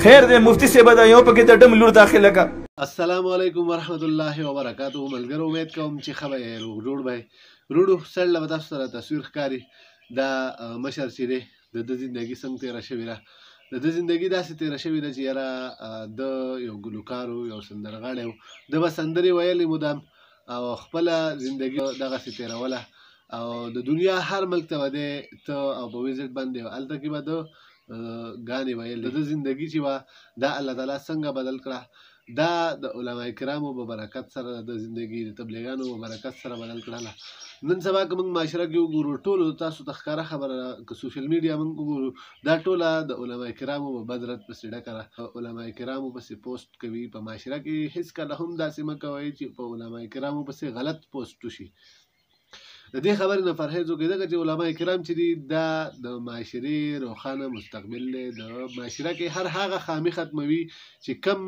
خیر دی مفتی صاحب دا یو پکې د ډم لور داخله کا. السلام علیکم ورحمت الله وبرکاتہ. ملګرو امید کوم چې ښه به روغ جوړ به وروړو. سړ له به تاسو سره تصویر ښکاري دا مشر چې دی د ده زندګي څنګه تېره شوې ده. د ده زندګي داسې تېره شوې ده چې یاره د یو ګلوکار و، یو سندرغاړی و، ده به سندرې ویلې مدام او خپله زندګي دغسې تېروله او د دنیا هر ملک ته به دی ته او په ویزټ باندې هلته کې به ده ګانې ویل. د ده زندګي چې وه دا الله تعالی څنګه بدل کړه، دا د علما کرامو په برکت سره د زندګي د تبلیغانو په برکت سره بدل کړله. نن سبا که موږ معاشره کې وګورو ټولو تاسو ته ښکاره خبره که سوشل میډیا موږ وګورو دا ټوله د علما کرامو په بدرت پسې ډکه ده. علما کرامو پسې پوسټ کوي. په معاشره کې هېڅ کله هم داسې مه کوئ چې په علما کرامو پسې غلط پوسټ وشي. د دې خبرې نه پرهیز وکړئ ځکه چې علما کرام چې دي دا د معاشرې روښانه مستقبل دی. د معاشره کې هر هغه خامي ختموي چې کم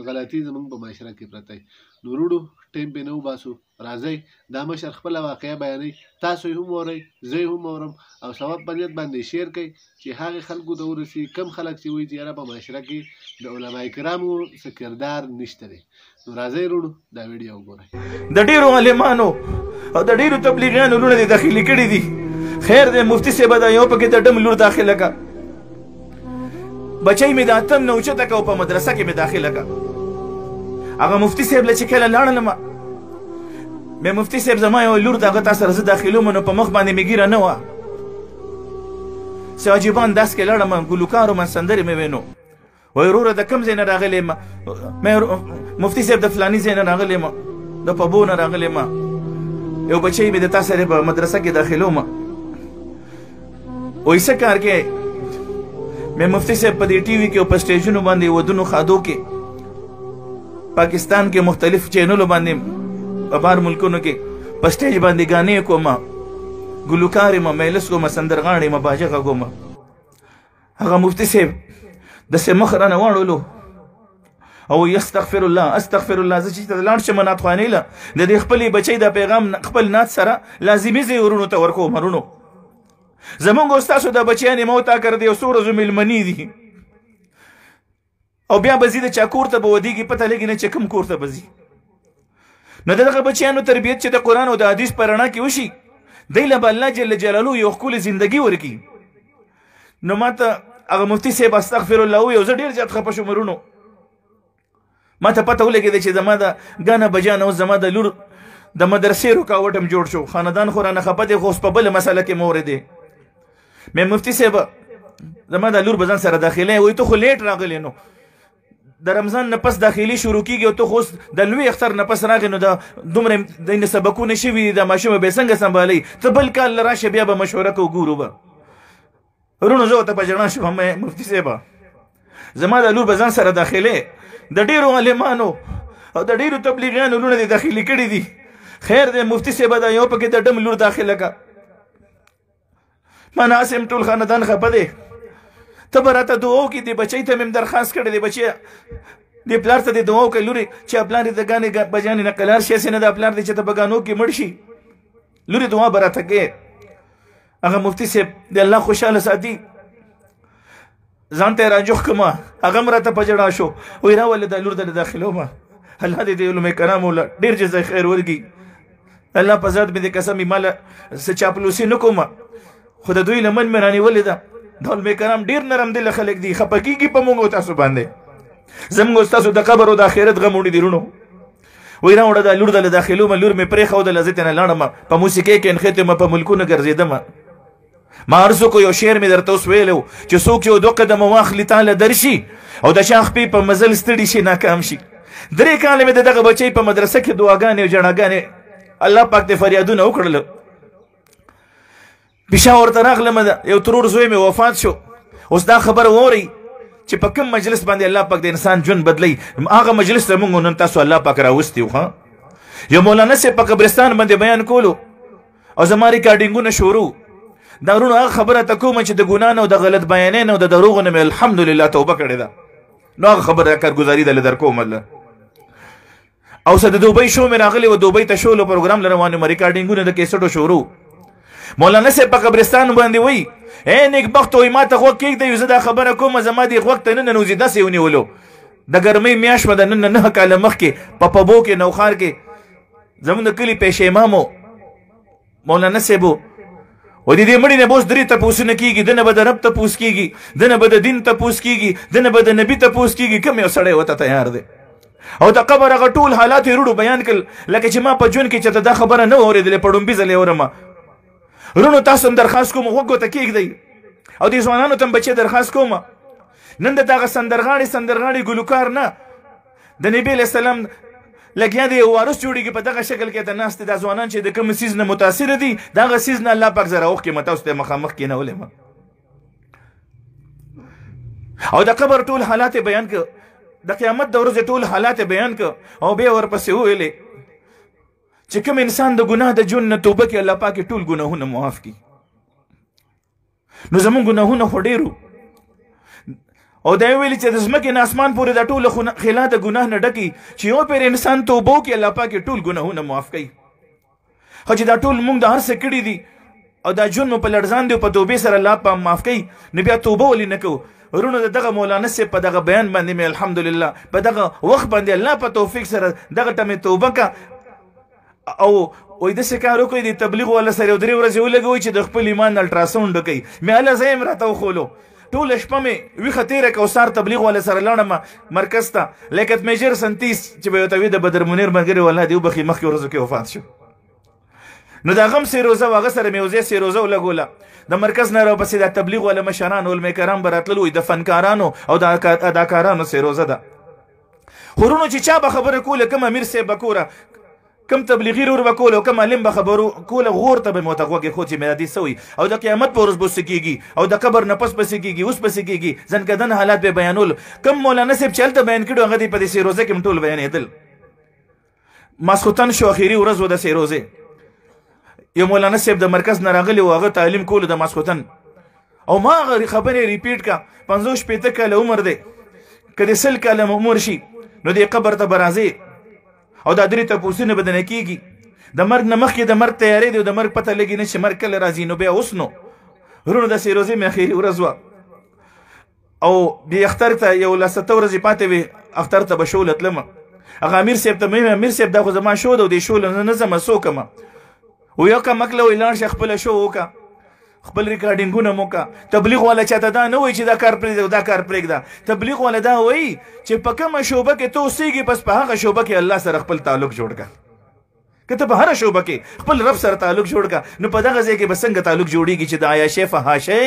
غلطي زموږ په معاشره کې پرته وي. نو وروړو ټایم پرې نه وباسو، راځئ دا مشر خپله واقعه بیانوي، تاسو یې هم اورئ زه یې هم اورم او ثواب په نیت باندې شیر کوئ چې هغې خلکو ته ورسي کم خلک چې وایي چې یاره په معاشره کې د علما کرامو څه کردار نشته دی. نو راځئ وروړو دا ویډیو وګورئ. د ډېرو عالمانو او د ډېرو تبلیغیانو لوڼه دې داخلي کړي دي. خیر دی مفتی صاحب دا یو پکې د ډم لور داخله کا. بچی مې د اتم نه اوچته که او په مدرسه کې مې داخله کا. هغه مفتی صاحب له چې کله لاړلم مې مفتی صاحب زما یو لور د هغه تا سره زه داخلوم نو په مخ باندې مې ږیره نه وه. سعجیبان داس کې لاړم ګلوکار وم سندرې مې وینو. وایي وروره د کوم ځای نه راغلی یم؟ مفتی صاحب د فلاني ځای نه راغلی یم، د پبو نه راغلی یم، یو بچی مې د تا سره په مدرسه کې داخلوم. وایي څه کار کې؟ مې مفتی صاحب په دې ټي وي کې او په سټیجونو باندې ودونو خادو کې پاکستان کې مختلف چینلو باندې په بار ملکونو کې په سټیج باندې ګانې کوم، ګلوکار یم، میلس کوم، سندرغاړی یم، باجغه کوم. هغه مفتی صاحب داسې مخ رانه واړولو او استغفر الله استغفر الله. زه چې لاړ شم نعتخوانۍ له د دې خپلې بچی دا پیغام خپل نعت سره لازمي ځای ورونو ته ورکوم. ورونو زمونږ او ستاسو دا بچیان یې موتا کړ دی یو څو ورځو میلمني دي او بیا به ځي د چا کور ته به ودېږي پته لګي نه چې کوم کور ته به ځي. نو د دغه بچیانو تربیت چې د قرآن او د حدیث په رڼا کې وشي دی له به الله جل جلاله یو ښکلې زندګي ورکړي. نو ما ته هغه مفتی صاحب استغفر الله ووایي او زه ډېر زیات خفه شوم. ورونو ما ته پته ولګېده چې زما د ګانا بجانه اوس زما د لور د مدرسې رکاوټ هم جوړ شو. خاندان خو رانه خفه دی خو اوس په بله مسله کې مورد دی. مې مفتی صاحب زما د لور به ځان سره داخلی وایي ته خو لیټ راغلی نو د رمضان نه پس داخلي شروع کېږي او ته خو اوس د لوی اختر نه پس راغې نو د دومره دینه سبقونه شوي دي د ماشومه به یې څنګه سنبالوي؟ ته بل کال له راشه بیا به مشوره کوو ګورو به. ورونو زه ورته په ژړا شوم مفتی صاحبه زما د لور به ځان سره داخلې د ډېرو عالمانو او د ډېرو تبلیغیانو لوڼه دې داخلي کړي دي. خیر دی مفتی صاحبه دا یو پکې د ډم لور داخله کا. ما ناسم ټول خاندان خفه دی. ته به راته دعا وکړې دې بچی ته مې درخواست کړی دی بچی دې پلار ته دې دعا وکړئ لورې چې پلار دې د ګانې بجانې نه قلار شي هسې نه دا پلار دې چې ته په ګانو کې مړ شي. لورې دعا به راته کوې. هغه مفتی صاحب د الله خوشحاله ساتي ځان ته یې راجوخ کړمه هغه هم راته په ژړا شو. وایي راولې دا لور دله داخلومه الله دې د علما کرامو له ډېر جزای خیر ورکړي. الله په ذات مې د قسم ما له څه چاپلوسي نه کومه خو د دوی لمن مې رانیولې ده. د علما کرام ډېر نرم دله خلک دي خفه کېږي په موږ او تاسو باندې. زموږ او ستاسو د قبر او د آخرت غم وړي دي وروڼو. وایي راوړه دا لور دله داخلومه لور مې پرېښودله زه ترې نه لاړم په موسیقۍ کې نښتې په ملکونو ګرځېدم. ما هر څوک یو شعر مې درته اوس ویلی چې څوک چې یو دوه قدمه واخلي تاله درشي او د چا خپې په مزل ستړي شي ناکام شي. 3 کاله مې د دغه بچی په مدرسه کې دعاګانې او جړاګانې الله پاک دې فریادونه وکړل. پېښور ته راغلم یو ترور زوی مې وفات شو. اوس دا خبره واورئ چې په کوم مجلس باندې الله پاک د انسان ژوند بدلی هغه مجلس ته موږ نن تاسو الله پاک راوستي وو. یو مولانا صاحب په قبرستان باندې بیان کولو او زما ریکارډینګونه شروع دا ورونو هغه خبره ته کومه چې د ګناه نه او د غلط بیانۍ نه او د دروغو نه مې الحمدلله توبه کړې ده. نو هغه خبره کارګزاري دله در کوم الله. او څه د دوبۍ شو مې راغلی و دوبۍ ته شو له پروګرام له روان یم ریکارډینګونه د کیسټو شروع مولانا صاحب په قبرستان باندې وای اے نیک بخت وای ما ته غوږ کېږدئ زه دا خبره کوم زما دې غوږ ته نه ننوځي داسې ونیولو د ګرمۍ میاشت به د نن 9 کاله مخکې په پبو کې نوخار کې زموږ د کلي پیش امام مولانا صاحب و د دې مړي نه به اوس 3 تپوسونه کېږي دنه به د رب تپوس کېږي دنه به د دین تپوس کېږي دنه به د نبي تپوس کېږي کوم یو سړی ورته تیار دی او د قبر هغه ټول حالات یې روډو بیان کړل لکه چې ما په ژوند کې چېرته دا خبره نه اورېدلې په ډومبي ځل یې اورمه رونو تاسو هم درخواست کوم غوږو ته کېږدئ او دې ځوانانو ته هم بچې درخواست کوم نن د دغه سندرغاړي ګلوکار نه د نبي علیه السلام لګیا دی وارث جوړېږي په دغه شکل کې د ناست دا ځوانان چې د کوم سیز نه متاثره دي دغه سیز نه الله پاک زره اوښکې مته اوس ته مخامخ کېنولې او د قبر ټول حالات بیان کړ د قیامت د ورځې ټول حالات بیان کړ او بیا ورپسې وویلې چې کوم انسان د ګناه د ژوند نه توبه کوي الله پاک ټول ګناهونه معاف کړي نو زموږ ګناهونه خو ډېر او دا ویلي چې د ځمکې نه اسمان پورې دا ټول خلا د ګناه نه ډکي چې یو پیر انسان توبه وکړي الله پاک ټول ګناهونه معاف کوي خو چې دا ټول موږ د هر څه کړي دي او دا ژوند مو په لړزان دی په توبې سره الله پاک معاف کوي نو بیا توبه ولې نه کوو ورونو دغه مولانا صاحب په دغه بیان باندې مې الحمدلله په دغه وخت باندې الله په توفیق سره دغه ټمې توبه کا او وای داسې کار وکړئ د تبلیغ والا سره یو 3 ورځې ولګوئ چې د خپل ایمان الټراساونډ وکړئ مې هله زه یې راته وښولو ټوله شپه مې ویښه تېره کړه او سهار تبلیغ والا سره لاړم مرکز ته لیکت میجر سنتیس چې به ورته وي د بدر منیر ملګري والله دې وبخي مخکې ورځو کې وفات شو نو د هغه هم سیروزه و هغه سره مې یو ځای سیروزه ولګوله د مرکز نه راپسې د تبلیغ والا مشران علما کرام به راتلل وي د فنکارانو او د اداکارانو سیروزه ده خو ورونو چې چا به خبره کوله کوم امیر صاحب به کوره کم تبلیغي رور به کوله او کم عالم به خبرو کوله غور ته به مې ورته غوږ ایښود چې مې څه وي او د قیامت په ورځ به څه کېږي او د قبر نه پس به څه کېږي اوس به څه کېږي ځنکدن حالات به بیانول کم مولانا صاحب چې هلته بیان کړي هغه دې په دې سیروزه کې هم ټول بیانېدل ماسخوتن شو اخري ورځ و د سیروزې یو مولانا صاحب د مرکز نه راغلی و هغه تعلیم کولو د ماسخوتن او ما هغه خبرې ریپیټ کا 50 کاله عمر دی که د 100 کاله عمر شي نو دې قبر ته به راځې او دا 3 تپوسونه به درنه کېږي د مرګ نه مخکې د مرګ تیارې دی او د مرګ پته لګي نه چې مرګ کله راځي نو بیا اوس نو ورونو د سیروزې مې اخري ورځ وه او بیا اختر ته یو 7 ورځې پاتې وې اختر ته به شوله تلمه هغه امیر صاحب ته مې امیر صاحب دا خو زما شو ده او دې شوله نه ځمه څوکمه و یو کمکله وایي لاړ شه خپله شو وکړه خپل ریکارډینګونه مو وکړه تبلیغ والا چاته دا نه وایي چې دا کار پرېږده دا کار پرېږده تبلیغ والا دا وایي چې په کومه شعبه کې ته اوسېږي بس په هغه شعبه کې الله سره خپل تعلق جوړ کړه که ته په هره شعبه کې خپل رب سره تعلق جوړ کړه نو په دغه ځای کې به څنګه تعلق جوړېږي چې د عیاشۍ فحاشۍ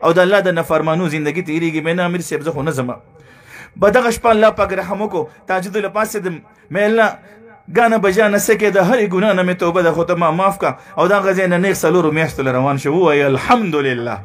او د الله د نفرمانو زندګي تېرېږي مې نه امیر صاحب زه خو نه ځمه به دغه شپه الله پاک رحم وکړو تهجد له پاسېدم مې الله ګانه بجانه سکه د هرې ګناه نه مې توبه ده خو ته ما معاف کا او دغه ځای نه نیغ 4 میاشتو له روان شو ووایه الحمدلله